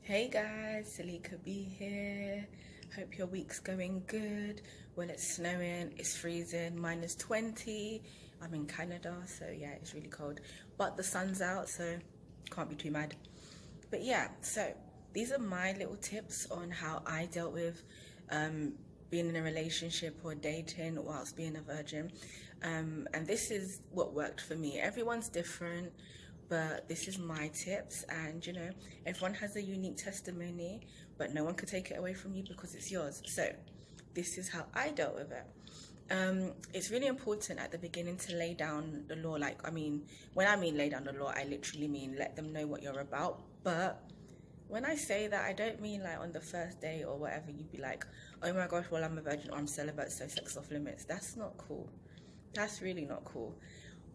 Hey guys, Celica-b here. Hope your week's going good. Well, it's snowing, it's freezing, -20. I'm in Canada, so yeah, it's really cold. But the sun's out, so can't be too mad. But yeah, so these are my little tips on how I dealt with being in a relationship or dating whilst being a virgin. And this is what worked for me. Everyone's different, but this is my tips. And everyone has a unique testimony, but no one could take it away from you because it's yours. So this is how I dealt with it. It's really important at the beginning to lay down the law. When I mean lay down the law, I literally mean let them know what you're about. But when I say that, I don't mean like on the first day or whatever you'd be like, oh my gosh, well, I'm a virgin or I'm celibate, so sex off limits. That's not cool. That's really not cool.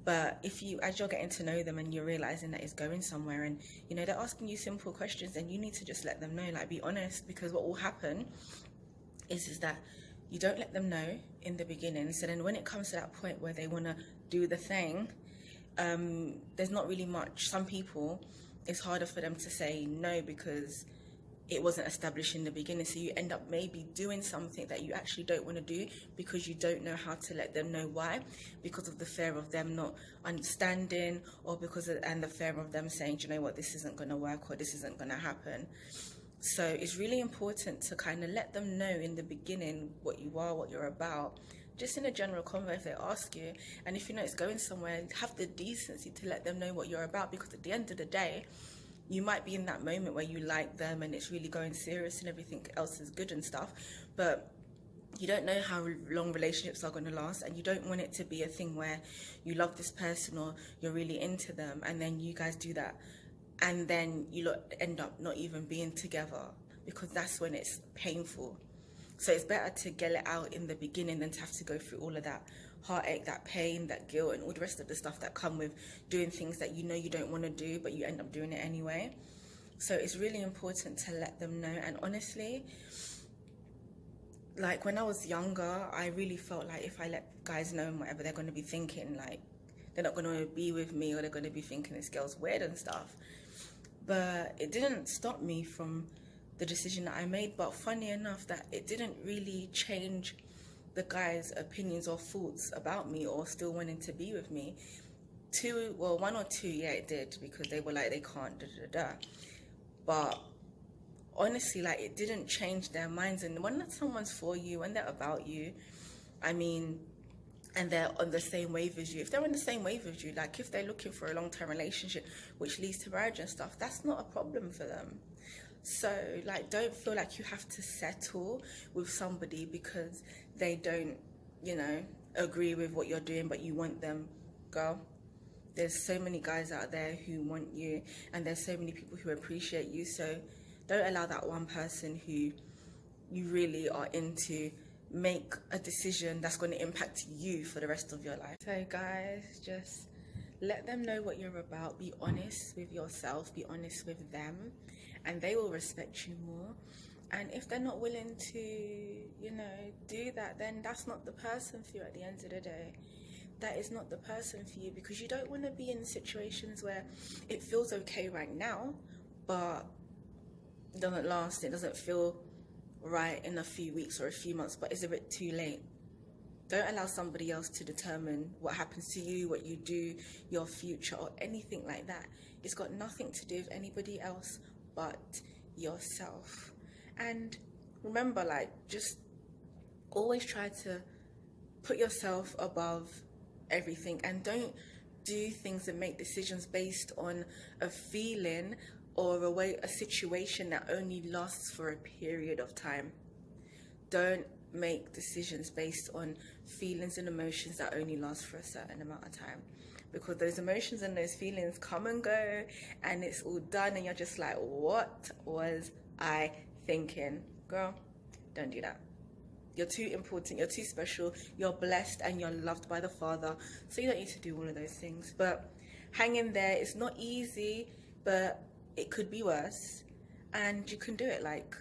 But if you, as you're getting to know them and you're realizing that it's going somewhere, and they're asking you simple questions, then you need to just let them know, like, be honest, because what will happen is that you don't let them know in the beginning. So then when it comes to that point where they want to do the thing, there's not really much. Some people, it's harder for them to say no because it wasn't established in the beginning. So you end up maybe doing something that you actually don't want to do because you don't know how to let them know why, because of the fear of them not understanding, or and the fear of them saying, do you know what, this isn't going to work or this isn't going to happen. So it's really important to kind of let them know in the beginning what you are, what you're about, just in a general convo if they ask you. And if you know it's going somewhere, have the decency to let them know what you're about, because at the end of the day, you might be in that moment where you like them and it's really going serious and everything else is good and stuff, but you don't know how long relationships are going to last, and you don't want it to be a thing where you love this person or you're really into them and then you guys do that and then you end up not even being together, because that's when it's painful. So it's better to get it out in the beginning than to have to go through all of that heartache, that pain, that guilt, and all the rest of the stuff that come with doing things that you know you don't want to do, but you end up doing it anyway. So it's really important to let them know. And honestly, like when I was younger, I really felt like if I let guys know whatever they're going to be thinking, like they're not going to be with me, or they're going to be thinking this girl's weird and stuff. But it didn't stop me from the decision that I made. But funny enough, that it didn't really change the guys' opinions or thoughts about me or still wanting to be with me. One or two, yeah, it did, because they were like, they can't, But honestly, like, it didn't change their minds. And when someone's for you, when they're about you, and they're on the same wave as you, if they're on the same wave as you, like if they're looking for a long-term relationship which leads to marriage and stuff, that's not a problem for them. So like, don't feel like you have to settle with somebody because they don't agree with what you're doing, but you want them. Girl, there's so many guys out there who want you, and there's so many people who appreciate you. So don't allow that one person who you really are into make a decision that's going to impact you for the rest of your life. So guys, just let them know what you're about. Be honest with yourself, be honest with them, and they will respect you more. And if they're not willing to do that, then that's not the person for you. At the end of the day, that is not the person for you, because you don't want to be in situations where it feels okay right now, but it doesn't last. It doesn't feel right in a few weeks or a few months, but it's a bit too late. Don't allow somebody else to determine what happens to you, what you do, your future, or anything like that. It's got nothing to do with anybody else but yourself. And remember, like, just always try to put yourself above everything, and don't do things and make decisions based on a feeling or a situation that only lasts for a period of time. Don't make decisions based on feelings and emotions that only last for a certain amount of time, because those emotions and those feelings come and go, and it's all done, and you're just like, what was I thinking? Girl, don't do that. You're too important, you're too special, you're blessed, and you're loved by the Father, so you don't need to do all of those things. But hang in there. It's not easy, but it could be worse, and you can do it. Like,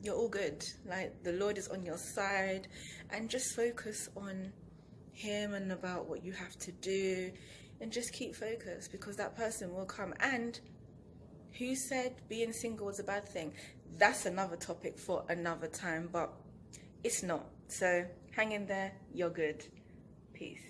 you're all good. Like, the Lord is on your side, and just focus on Him and about what you have to do, and just keep focused, because that person will come. And Who said being single was a bad thing? That's another topic for another time, but it's not. So hang in there, you're good. Peace.